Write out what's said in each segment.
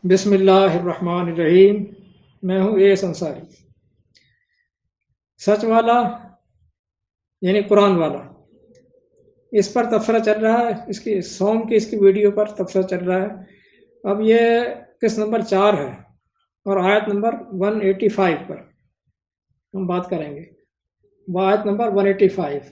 بسم اللہ الرحمن الرحیم۔ میں ہوں اے انصاری۔ سچ والا یعنی قرآن والا، اس پر تبصرہ چل رہا ہے، اس کی ویڈیو پر تبصرہ چل رہا ہے۔ اب یہ قسط نمبر 4 ہے اور آیت نمبر 185 پر ہم بات کریں گے۔ وہ آیت نمبر 185۔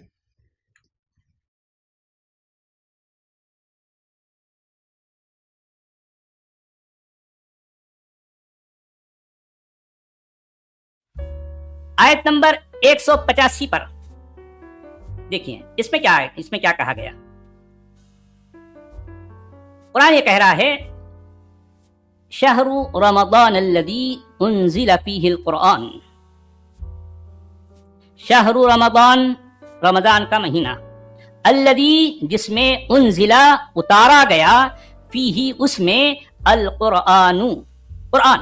آیت نمبر 185 پر دیکھیے، اس میں کیا ہے، اس میں کیا کہا گیا۔ قرآن یہ کہہ رہا ہے شہر رمضان الذی انزل فیہ القرآن۔ شہر رمضان، رمضان کا مہینہ، الذی جس میں انزلہ اتارا گیا، فیہ اس میں، القرآن قرآن۔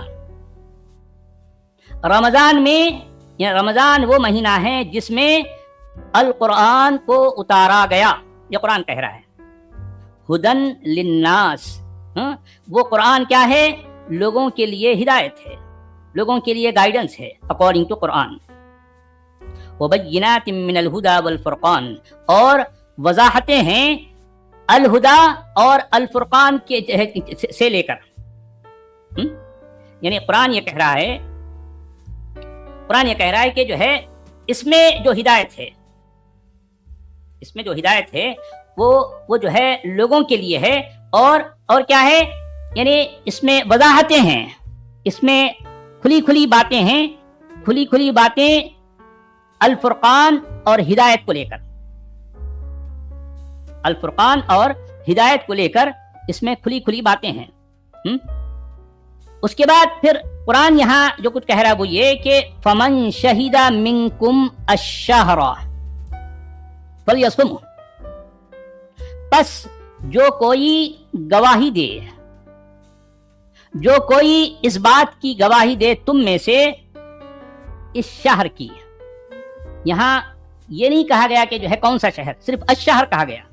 رمضان میں، رمضان وہ مہینہ ہے جس میں القرآن کو اتارا گیا، یہ قرآن کہہ رہا ہے۔ ہدن للناس، وہ قرآن کیا ہے؟ لوگوں کے لیے ہدایت ہے، لوگوں کے لیے گائیڈنس ہے، اکارڈنگ ٹو قرآن۔ وبینات من الہدی والفرقان، اور وضاحتیں ہیں الہدا اور الفرقان کے سے لے کر، یعنی قرآن یہ کہہ رہا ہے، قرآن یہ کہہ رہا ہے کہ جو ہے اس میں جو ہدایت ہے، اس میں جو ہدایت ہے وہ جو ہے لوگوں کے لیے ہے، اور کیا ہے، یعنی اس میں وضاحتیں ہیں، اس میں کھلی باتیں ہیں، کھلی باتیں الفرقان اور ہدایت کو لے کر، الفرقان اور ہدایت کو لے کر اس میں کھلی باتیں ہیں۔ اس کے بعد پھر قرآن یہاں جو کچھ کہہ رہا ہے وہ یہ کہ فمن شہد منکم الشہر فلیصمہ، پس جو کوئی گواہی دے، جو کوئی اس بات کی گواہی دے تم میں سے، اس شہر کی، یہاں یہ نہیں کہا گیا کہ جو ہے کون سا شہر، صرف الشہر کہا گیا۔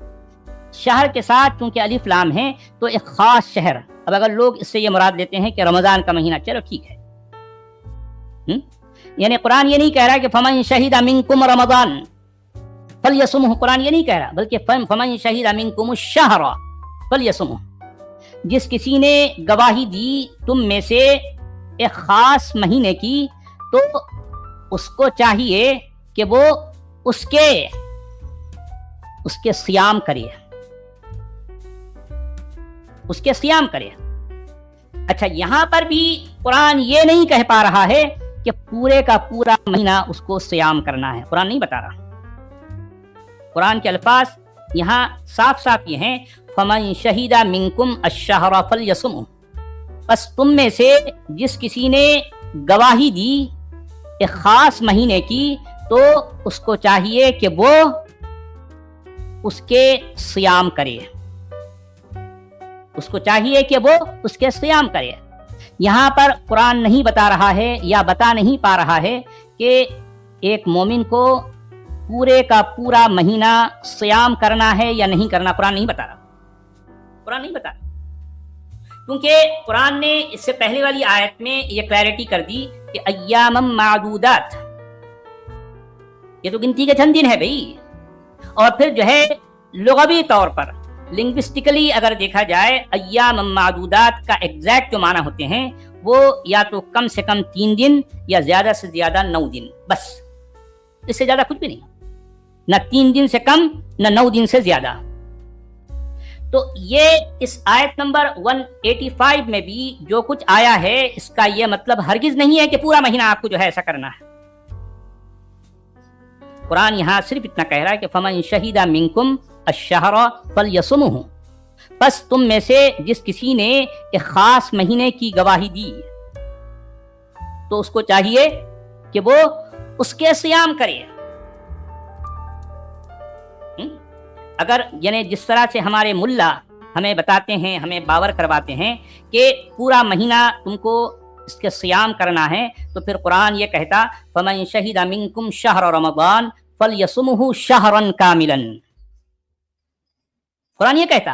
شہر کے ساتھ چونکہ الف لام ہے تو ایک خاص شہر۔ اب اگر لوگ اس سے یہ مراد لیتے ہیں کہ رمضان کا مہینہ، چلو ٹھیک ہے، یعنی قرآن یہ نہیں کہہ رہا کہ فمن شہد منکم رمضان فلیصمہ، قرآن یہ نہیں کہہ رہا، بلکہ فمن شہد منکم الشہر فلیصمہ، جس کسی نے گواہی دی تم میں سے ایک خاص مہینے کی، تو اس کو چاہیے کہ وہ اس کے صیام کرے، اس کے صیام کرے۔ اچھا، یہاں پر بھی قرآن یہ نہیں کہہ پا رہا ہے کہ پورے کا پورا مہینہ اس کو صیام کرنا ہے، قرآن نہیں بتا رہا۔ قرآن کے الفاظ یہاں صاف یہ ہیں، فمن شہد منکم الشہر فلیصمہ، پس تم میں سے جس کسی نے گواہی دی ایک خاص مہینے کی، تو اس کو چاہیے کہ وہ اس کے صیام کرے، اس کو چاہیے کہ وہ اس کے صیام کرے۔ یہاں پر قرآن نہیں بتا رہا ہے یا بتا نہیں پا رہا ہے کہ ایک مومن کو پورے کا پورا مہینہ صیام کرنا ہے یا نہیں کرنا، قرآن نہیں بتا رہا، قرآن نہیں بتا رہا، کیونکہ قرآن نے اس سے پہلے والی آیت میں یہ کلیئرٹی کر دی کہ ایام معدودات، یہ تو گنتی کے چند دن ہے بھائی۔ اور پھر جو ہے لغوی طور پر، لنگوسٹکلی اگر دیکھا جائے، ایام معدودات کا ایگزیکٹ جو معنی ہوتے ہیں وہ یا تو کم سے کم 3 دن یا زیادہ سے زیادہ 9 دن، بس اس سے زیادہ کچھ بھی نہیں، نہ 3 دن سے کم نہ 9 دن سے زیادہ۔ تو یہ اس آیت نمبر 185 میں بھی جو کچھ آیا ہے، اس کا یہ مطلب ہرگز نہیں ہے کہ پورا مہینہ آپ کو جو ہے ایسا کرنا ہے۔ قرآن یہاں صرف اتنا کہہ رہا ہے کہ فمن شہد منکم الشہر فلیصمہ، پس تم میں سے جس کسی نے ایک خاص مہینے کی گواہی دی، تو اس کو چاہیے کہ وہ اس کے صیام کرے۔ اگر یعنی جس طرح سے ہمارے ملا ہمیں بتاتے ہیں، ہمیں باور کرواتے ہیں کہ پورا مہینہ تم کو اس کے صیام کرنا ہے، تو پھر قرآن یہ کہتا فمن شہد منکم شہر رمضان فلیصمہ شہرا کاملا، قرآن یہ کہتا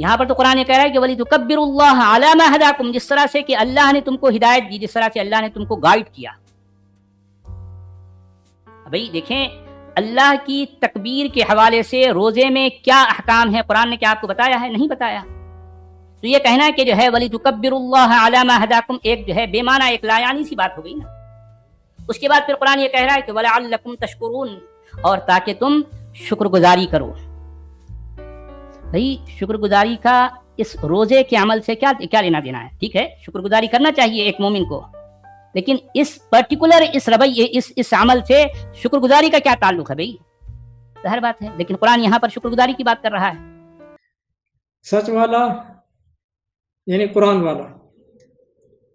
یہاں پر تو قرآن یہ کہہ رہا ہے کہ وَلِتُكَبِّرُوا اللَّهَ عَلَى مَا هَدَاكُمْ، جس طرح سے کہ اللہ نے تم کو ہدایت دی، جس طرح سے اللہ نے تم کو گائیڈ کیا. بھئی دیکھیں اللہ کی تکبیر کے حوالے سے روزے میں کیا احکام ہے قرآن نے کیا آپ کو بتایا ہے؟ نہیں بتایا. تو یہ کہنا کہ جو ہے وَلِتُكَبِّرُوا اللَّهَ عَلَى مَا هَدَاكُمْ ایک جو ہے بے معنی ایک لایانی سی بات ہو گئی نا. اس کے بعد پھر قرآن یہ کہہ رہا ہے کہ وَلَعَلَّكُمْ تَشْكُرُونَ، اور تاکہ تم شکر گزاری کرو. بھئی شکر گزاری کا اس روزے کے عمل سے کیا لینا دینا ہے؟ ٹھیک ہے شکر گزاری کرنا چاہیے ایک مومن کو، لیکن اس پرٹیکولر اس رویے اس عمل سے شکر گزاری کا کیا تعلق ہے؟ بھئی ظاہر بات ہے، لیکن قرآن یہاں پر شکر گزاری کی بات کر رہا ہے. سچ والا یعنی قرآن والا،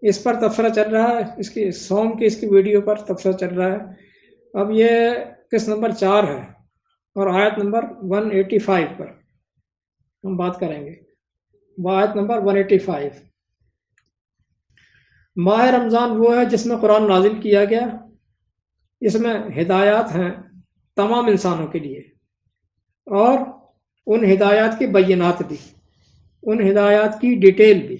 اس پر تبصرہ چل رہا ہے، اس کی سوم کی اس کی ویڈیو پر تبصرہ چل رہا ہے. اب یہ قسط نمبر 4 ہے اور آیت نمبر 185 پر ہم بات کریں گے. آیت نمبر 185. ماہ رمضان وہ ہے جس میں قرآن نازل کیا گیا، اس میں ہدایات ہیں تمام انسانوں کے لیے، اور ان ہدایات کی بینات بھی، ان ہدایات کی ڈیٹیل بھی،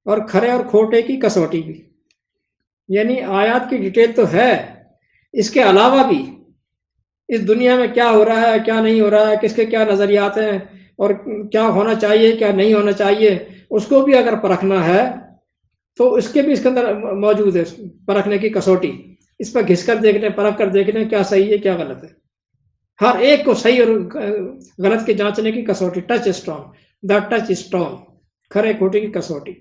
اور کھرے اور کھوٹے کی کسوٹی بھی. یعنی آیات کی ڈیٹیل تو ہے، اس کے علاوہ بھی اس دنیا میں کیا ہو رہا ہے کیا نہیں ہو رہا ہے، کس کے کیا نظریات ہیں اور کیا ہونا چاہیے کیا نہیں ہونا چاہیے، اس کو بھی اگر پرکھنا ہے تو اس کے بھی اس کے اندر موجود ہے پرکھنے کی کسوٹی. اس پر گھس کر دیکھ لیں، پرکھ کر دیکھ لیں کیا صحیح ہے کیا غلط ہے. ہر ایک کو صحیح اور غلط کے جانچنے کی کسوٹی، touchstone, the touchstone, کھرے کھوٹے کی کسوٹی.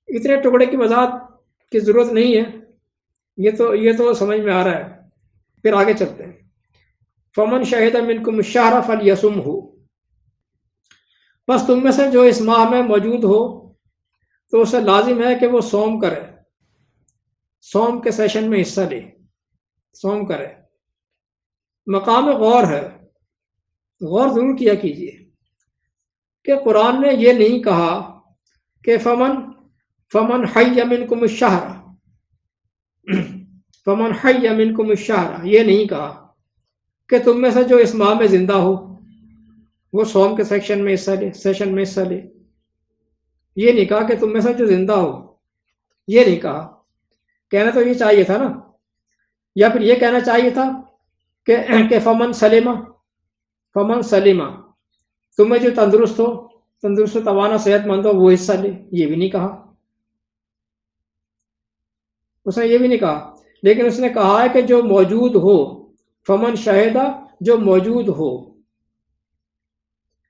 اتنے ٹکڑے کی وضاحت کی ضرورت نہیں ہے، یہ تو سمجھ میں آ رہا ہے. پھر آگے چلتے ہیں. فمن شہد منکم الشہر فلیصمہ، بس تم میں سے جو اس ماہ میں موجود ہو تو اسے لازم ہے کہ وہ صوم کرے، صوم کے سیشن میں حصہ لے، صوم کرے. مقام غور ہے، غور ضرور کیا کیجیے کہ قرآن نے یہ نہیں کہا کہ فمن حی منکم الشہر، فمن حی منکم الشہر، یہ نہیں کہا کہ تم میں سے جو اس ماہ میں زندہ ہو وہ صوم کے سیشن میں حصہ لے. یہ نہیں کہا کہ تم میں سے جو زندہ ہو، یہ نہیں کہا. کہنا تو یہ چاہیے تھا نا، یا پھر یہ کہنا چاہیے تھا کہ فمن سلیمہ، تمہیں جو تندرست ہو توانا صحت مند ہو وہ حصہ لے. یہ بھی نہیں کہا، اس نے یہ بھی نہیں کہا. لیکن اس نے کہا ہے کہ جو موجود ہو، فمن شہدہ، جو موجود ہو،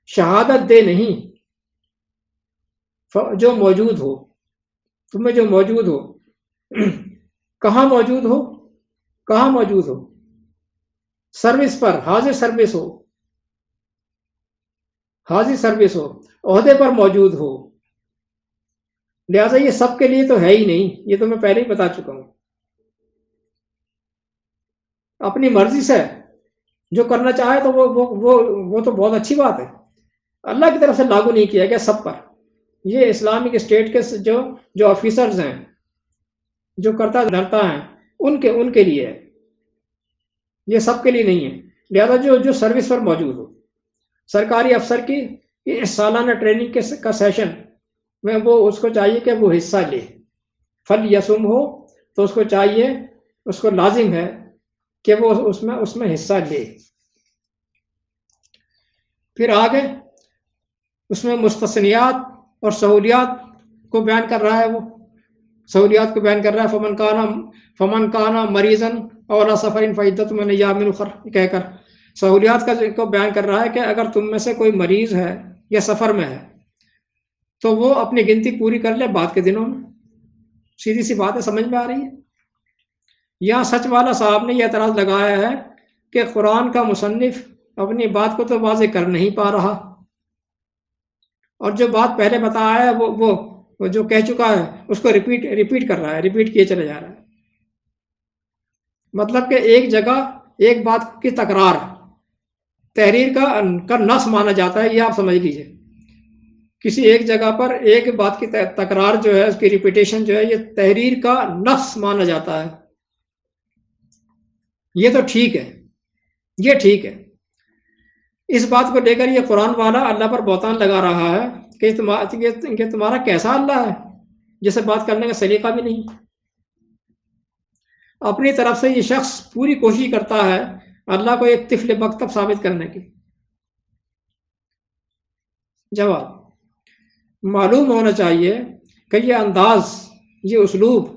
شہادت دے نہیں، جو موجود ہو، تمہیں جو موجود ہو. کہاں موجود ہو؟ کہاں موجود ہو؟ سروس پر، حاضر سروس ہو، حاضر سروس ہو، عہدے پر موجود ہو. لہٰذا یہ سب کے لیے تو ہے ہی نہیں، یہ تو میں پہلے ہی بتا چکا ہوں. اپنی مرضی سے جو کرنا چاہے تو وہ تو بہت اچھی بات ہے. اللہ کی طرف سے لاگو نہیں کیا گیا سب پر. یہ اسلامک اسٹیٹ کے جو آفیسرز ہیں، جو کرتا دھرتا ہیں، ان کے لیے ہے، یہ سب کے لیے نہیں ہے. لہذا جو سروس پر موجود ہو، سرکاری افسر کی سالانہ ٹریننگ کا سیشن میں وہ اس کو چاہیے کہ وہ حصہ لے. فلیصم ہو تو اس کو چاہیے، اس کو لازم ہے کہ وہ اس میں حصہ لے. پھر آگے اس میں مستثنیات اور سہولیات کو بیان کر رہا ہے. وہ سہولیات کو بیان کر رہا ہے. فمن کانا مریضن او علی سفر فعدۃ من ایام اخر کہہ کر سہولیات کو بیان کر رہا ہے کہ اگر تم میں سے کوئی مریض ہے یا سفر میں ہے تو وہ اپنی گنتی پوری کر لے بعد کے دنوں میں. سیدھی سی بات ہے، سمجھ میں آ رہی ہے. یہاں سچ والا صاحب نے یہ اعتراض لگایا ہے کہ قرآن کا مصنف اپنی بات کو تو واضح کر نہیں پا رہا، اور جو بات پہلے بتایا ہے وہ جو کہہ چکا ہے اس کو ریپیٹ کر رہا ہے، ریپیٹ کیے چلے جا رہا ہے. مطلب کہ ایک جگہ ایک بات کی تکرار تحریر کا نص مانا جاتا ہے. یہ آپ سمجھ لیجئے، کسی ایک جگہ پر ایک بات کی تکرار جو ہے، اس کی ریپیٹیشن جو ہے، یہ تحریر کا نص مانا جاتا ہے. یہ تو ٹھیک ہے، یہ ٹھیک ہے. اس بات کو لے کر یہ قرآن والا اللہ پر بہتان لگا رہا ہے کہ تمہارا کیسا اللہ ہے جسے بات کرنے کا سلیقہ بھی نہیں. اپنی طرف سے یہ شخص پوری کوشش کرتا ہے اللہ کو ایک طفل مکتب ثابت کرنے کی. جواب: معلوم ہونا چاہیے کہ یہ انداز، یہ اسلوب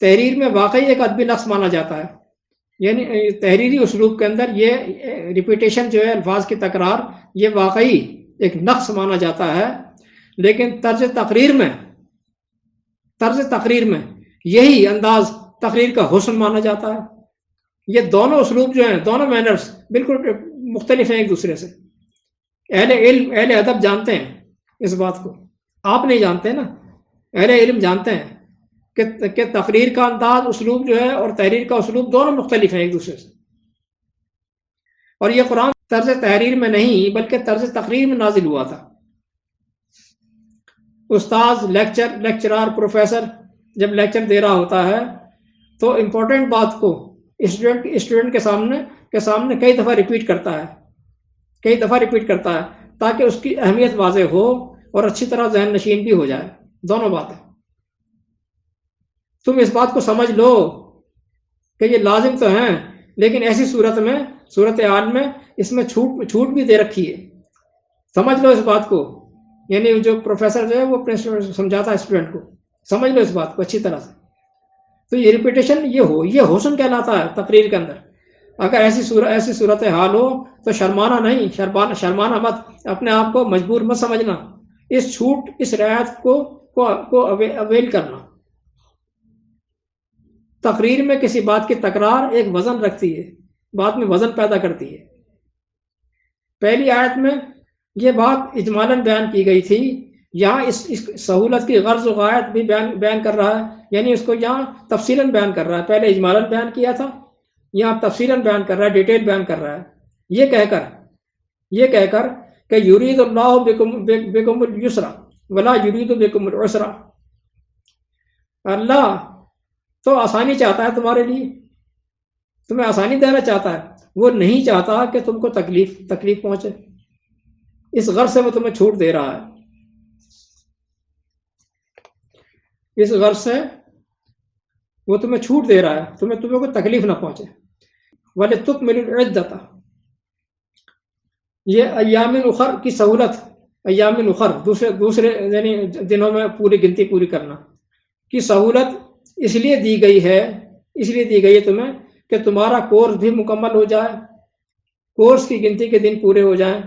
تحریر میں واقعی ایک ادبی نقص مانا جاتا ہے. یعنی تحریری اسلوب کے اندر یہ ریپیٹیشن جو ہے، الفاظ کی تکرار، یہ واقعی ایک نقص مانا جاتا ہے. لیکن طرز تقریر میں یہی انداز تقریر کا حسن مانا جاتا ہے. یہ دونوں اسلوب جو ہیں، دونوں مینرز بالکل مختلف ہیں ایک دوسرے سے. اہل علم، اہل ادب جانتے ہیں اس بات کو، آپ نہیں جانتے نا. اہل علم جانتے ہیں کہ تقریر کا انداز، اسلوب جو ہے، اور تحریر کا اسلوب دونوں مختلف ہیں ایک دوسرے سے. اور یہ قرآن طرز تحریر میں نہیں بلکہ طرز تقریر میں نازل ہوا تھا. استاذ، لیکچرار، پروفیسر جب لیکچر دے رہا ہوتا ہے تو امپورٹنٹ بات کو اسٹوڈنٹ کے سامنے کئی دفعہ ریپیٹ کرتا ہے تاکہ اس کی اہمیت واضح ہو اور اچھی طرح ذہن نشین بھی ہو جائے. دونوں باتیں. تم اس بات کو سمجھ لو کہ یہ لازم تو ہیں، لیکن ایسی صورتحال میں اس میں چھوٹ بھی دے رکھی ہے. سمجھ لو اس بات کو. یعنی جو پروفیسر جو ہے وہ اپنے سمجھاتا ہے اسٹوڈنٹ کو، سمجھ لو اس بات کو اچھی طرح سے. تو یہ ریپیٹیشن یہ حسن کہلاتا ہے تقریر کے اندر. اگر ایسی صورتحال ہو تو شرمانا مت، اپنے آپ کو مجبور مت سمجھنا. اس رعایت کو اویل کرنا. تقریر میں کسی بات کی تکرار ایک وزن رکھتی ہے، بات میں وزن پیدا کرتی ہے. پہلی آیت میں یہ بات اجمالاً بیان کی گئی تھی. یہاں اس سہولت کی غرض و غایت بھی بیان کر رہا ہے. یعنی اس کو یہاں تفصیلاً بیان کر رہا ہے. پہلے اجمالاً بیان کیا تھا، یہاں تفصیلاً بیان کر رہا ہے، ڈیٹیل بیان کر رہا ہے. یہ کہہ کر کہ یرید اللہ بکم اليسر ولا یرید بکم العسر. اللہ تو آسانی چاہتا ہے تمہارے لیے، تمہیں آسانی دینا چاہتا ہے. وہ نہیں چاہتا کہ تم کو تکلیف پہنچے. اس غرض سے وہ تمہیں چھوٹ دے رہا ہے. اس غرض سے وہ تمہیں چھوٹ دے رہا ہے، تمہیں کوئی تکلیف نہ پہنچے. وَلِتُكْمِلُوا الْعِدَّةَ، یہ ایام الاخر کی سہولت. ایام الاخر دوسرے یعنی دنوں میں گنتی پوری کرنا کی سہولت اس لیے دی گئی ہے تمہیں کہ تمہارا کورس بھی مکمل ہو جائے، کورس کی گنتی کے دن پورے ہو جائیں.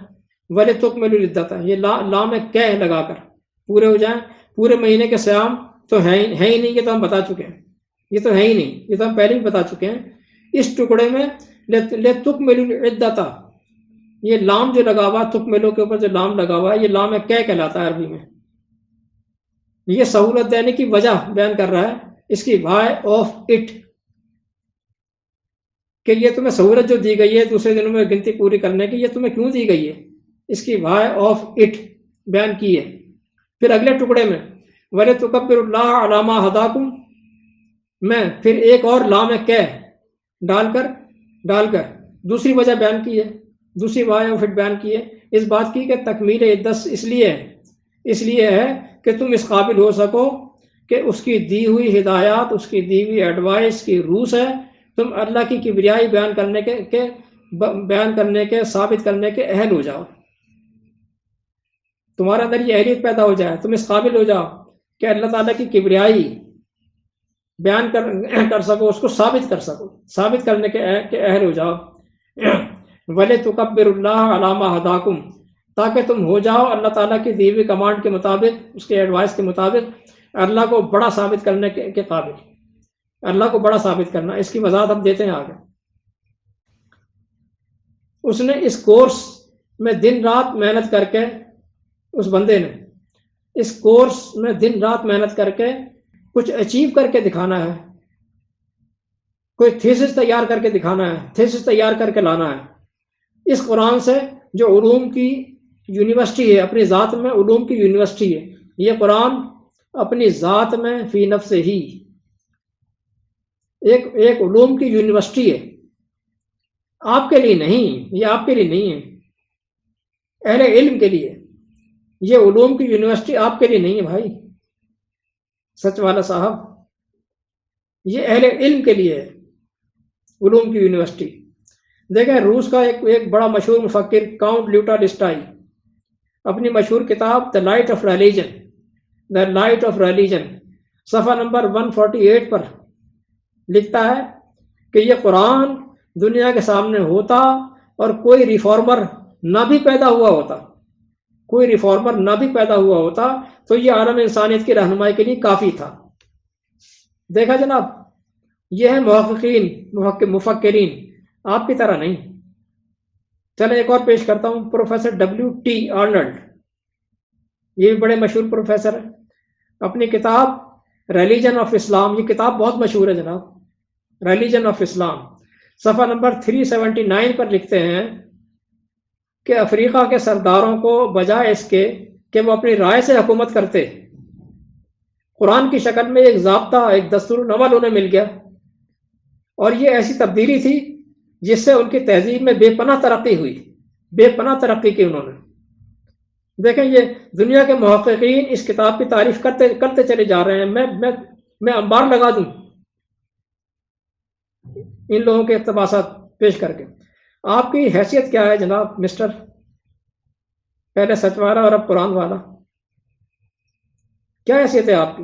وَلِتُكْمِلُوا الْعِدَّةَ، یہ لام کہہ لگا کر پورے ہو جائیں. پورے مہینے کے صیام تو ہے ہی نہیں، یہ تو ہم بتا چکے ہیں. یہ تو ہے ہی نہیں، یہ تو ہم پہلے بھی بتا چکے ہیں. اس ٹکڑے میں لِتُكْمِلُوا الْعِدَّةَ، یہ لام جو لگا ہوا، تکملو کے اوپر جو لام لگا ہوا ہے، یہ لام کہہ کہلاتا ہے عربی میں. یہ سہولت دینے کی وجہ بیان کر رہا ہے، اس کی وائی آف اٹ، کہ یہ تمہیں سہولت جو دی گئی ہے دوسرے دنوں میں گنتی پوری کرنے کی، یہ تمہیں کیوں دی گئی ہے، اس کی وائی آف اٹ بیان کی ہے. پھر اگلے ٹکڑے میں وَلِتُكَبِّرُوا اللَّهَ عَلَىٰ مَا هَدَاكُمْ میں پھر ایک اور لام کہہ ڈال کر دوسری وجہ بیان کی ہے، دوسری وائی آف اٹ بیان کی ہے. اس بات کی کہ تکمیل عدت اس لیے ہے کہ تم اس قابل ہو سکو کہ اس کی دی ہوئی ہدایات، اس کی دی ہوئی ایڈوائس کی روح سے تم اللہ کی کبریائی بیان کرنے کے ثابت کرنے کے اہل ہو جاؤ. تمہارے اندر یہ اہلیت پیدا ہو جائے، تم اس قابل ہو جاؤ کہ اللہ تعالیٰ کی کبریائی بیان کر سکو، اس کو ثابت کرنے کے اہل ہو جاؤ. وَلِتُكَبِّرُوا اللَّهَ عَلَىٰ مَا هَدَاكُمْ، تاکہ تم ہو جاؤ اللہ تعالیٰ کی دی ہوئی کمانڈ کے مطابق، اس کے ایڈوائس کے مطابق اللہ کو بڑا ثابت کرنے کے قابل. اللہ کو بڑا ثابت کرنا، اس کی وضاحت ہم دیتے ہیں آگے. اس نے اس کورس میں دن رات محنت کر کے، اس بندے نے اس کورس میں دن رات محنت کر کے کچھ اچیو کر کے دکھانا ہے، کوئی تھیسس تیار کر کے دکھانا ہے، تھیسس تیار کر کے لانا ہے. اس قرآن سے جو علوم کی یونیورسٹی ہے، اپنی ذات میں علوم کی یونیورسٹی ہے، یہ قرآن اپنی ذات میں فی نفس ہی ایک علوم کی یونیورسٹی ہے. آپ کے لیے نہیں، یہ آپ کے لیے نہیں ہے. اہل علم کے لیے. یہ علوم کی یونیورسٹی آپ کے لیے نہیں ہے بھائی سچ والا صاحب، یہ اہل علم کے لیے ہے علوم کی یونیورسٹی. دیکھیں روس کا ایک بڑا مشہور مفکر کاؤنٹ لیوٹالسٹائی اپنی مشہور کتاب دا لائٹ آف ریلیجن صفحہ نمبر 148 پر لکھتا ہے کہ یہ قرآن دنیا کے سامنے ہوتا اور کوئی ریفارمر نہ بھی پیدا ہوا ہوتا تو یہ عالم انسانیت کی رہنمائی کے لیے کافی تھا. دیکھا جناب، یہ ہے محققین مفکرین، آپ کی طرح نہیں. چلے ایک اور پیش کرتا ہوں، پروفیسر W.T. آرنلڈ، یہ بھی بڑے مشہور پروفیسر ہیں. اپنی کتاب ریلیجن آف اسلام، یہ کتاب بہت مشہور ہے جناب، ریلیجن آف اسلام، صفحہ نمبر 379 پر لکھتے ہیں کہ افریقہ کے سرداروں کو بجائے اس کے کہ وہ اپنی رائے سے حکومت کرتے، قرآن کی شکل میں ایک ضابطہ، ایک دستور العمل انہیں مل گیا، اور یہ ایسی تبدیلی تھی جس سے ان کی تہذیب میں بے پناہ ترقی کی انہوں نے. دیکھیں یہ دنیا کے محققین اس کتاب کی تعریف کرتے چلے جا رہے ہیں. میں انبار لگا دوں ان لوگوں کے اقتباسات پیش کر کے. آپ کی حیثیت کیا ہے جناب مسٹر، پہلے سچ والا اور اب قرآن والا، کیا حیثیت ہے آپ کی؟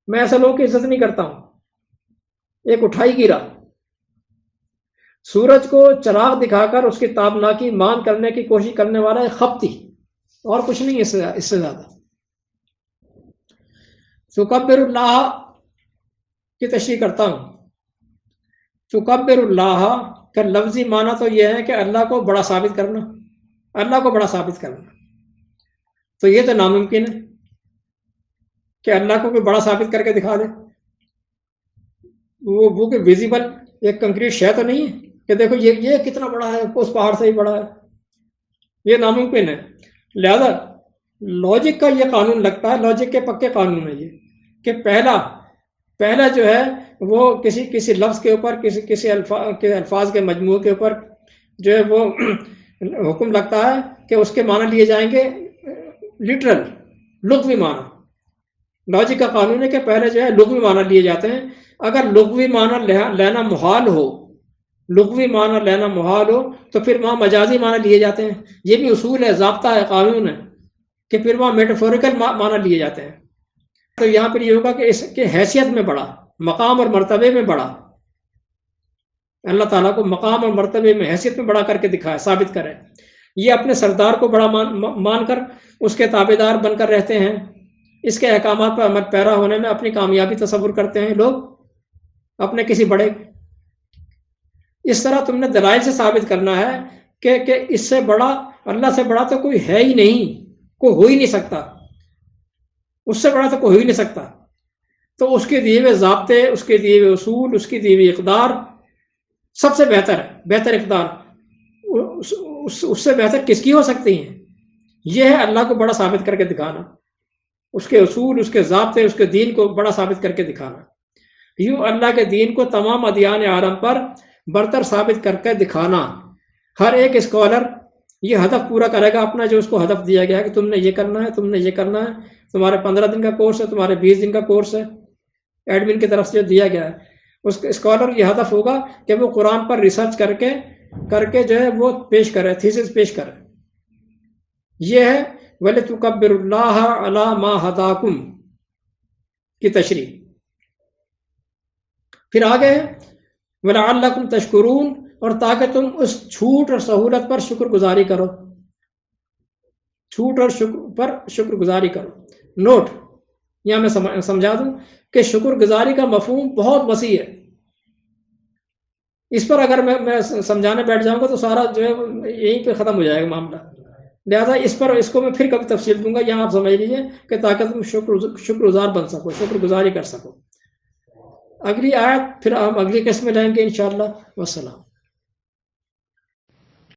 میں ایسے لوگوں کی عزت نہیں کرتا ہوں. ایک اٹھائی گیرا، سورج کو چراغ دکھا کر اس کی تابناکی مان کرنے کی کوشش کرنے والا ایک خپتی، اور کچھ نہیں اس سے زیادہ. تکبر اللہ کی تشریح کرتا ہوں. تکبر اللہ کا لفظی معنی تو یہ ہے کہ اللہ کو بڑا ثابت کرنا، تو یہ تو ناممکن ہے کہ اللہ کو کوئی بڑا ثابت کر کے دکھا دے. وہ کہ ویزیبل ایک کنکریٹ شے تو نہیں ہے کہ دیکھو یہ کتنا بڑا ہے، اس پہاڑ سے ہی بڑا ہے، یہ ناممکن ہے. لہذا لاجک کا یہ قانون لگتا ہے، لاجک کے پکے قانون ہے یہ، کہ پہلا جو ہے وہ کسی لفظ کے اوپر، کسی الفاظ کے مجموعے کے اوپر جو ہے وہ حکم لگتا ہے کہ اس کے معنی لیے جائیں گے لٹرل، لغوی معنی. لاجک کا قانون ہے کہ پہلے جو ہے لغوی معنی لیے جاتے ہیں. اگر لغوی معنی لینا محال ہو تو پھر وہاں مجازی معنی لیے جاتے ہیں. یہ بھی اصول ہے، ضابطہ ہے، قانون ہے کہ پھر وہاں میٹافوریکل معنی لیے جاتے ہیں. تو یہاں پر یہ ہوگا کہ اس کے حیثیت میں بڑا، مقام اور مرتبے میں بڑا، اللہ تعالیٰ کو مقام اور مرتبے میں، حیثیت میں بڑا کر کے دکھائے، ثابت کرے. یہ اپنے سردار کو بڑا مان کر اس کے تابعدار بن کر رہتے ہیں. اس کے احکامات پر عمل پیرا ہونے میں اپنی کامیابی تصور کرتے ہیں لوگ اپنے کسی بڑے. اس طرح تم نے دلائل سے ثابت کرنا ہے کہ اس سے بڑا، اللہ سے بڑا تو کوئی ہے ہی نہیں، کوئی ہو ہی نہیں سکتا، اس سے بڑا تو کوئی ہو ہی نہیں سکتا. تو اس کے دیے ہوئے ضابطے، اس کے دیے ہوئے اصول، اس کی دی ہوئی اقدار سب سے بہتر اقدار، اس سے بہتر کس کی ہو سکتی ہیں؟ یہ ہے اللہ کو بڑا ثابت کر کے دکھانا، اس کے اصول، اس کے ضابطے، اس کے دین کو بڑا ثابت کر کے دکھانا. یوں اللہ کے دین کو تمام ادیان عالم پر برتر ثابت کر کے دکھانا. ہر ایک اسکالر یہ ہدف پورا کرے گا اپنا، جو اس کو ہدف دیا گیا ہے کہ تم نے یہ کرنا ہے، تم نے یہ کرنا ہے. تمہارے 15 دن کا کورس ہے، تمہارے 20 دن کا کورس ہے، ایڈمن کی طرف سے جو دیا گیا ہے. اس اسکالر یہ ہدف ہوگا کہ وہ قرآن پر ریسرچ کر کے جو ہے وہ پیش کرے، تھیسس پیش کرے. یہ ہے وَلِتُكَبِّرُ اللَّهَ عَلَى مَا هَدَاكُمْ کی تشریح. پھر آگے وَلَعَلَّكُمْ تَشْكُرُونَ، اور تاکہ تم اس چھوٹ اور سہولت پر شکر گزاری کرو. چھوٹ اور شکر گزاری کرو. نوٹ یہاں میں سمجھا دوں کہ شکر گزاری کا مفہوم بہت وسیع ہے. اس پر اگر میں سمجھانے بیٹھ جاؤں گا تو سارا جو ہے یہیں پہ ختم ہو جائے گا معاملہ. لہٰذا اس کو میں پھر کبھی تفصیل دوں گا. یہاں آپ سمجھ لیجیے کہ تاکہ تم شکر گزار بن سکو، شکر گزاری کر سکو. اگلی آیت پھر ہم اگلی قسم میں لائیں گے انشاءاللہ. والسلام.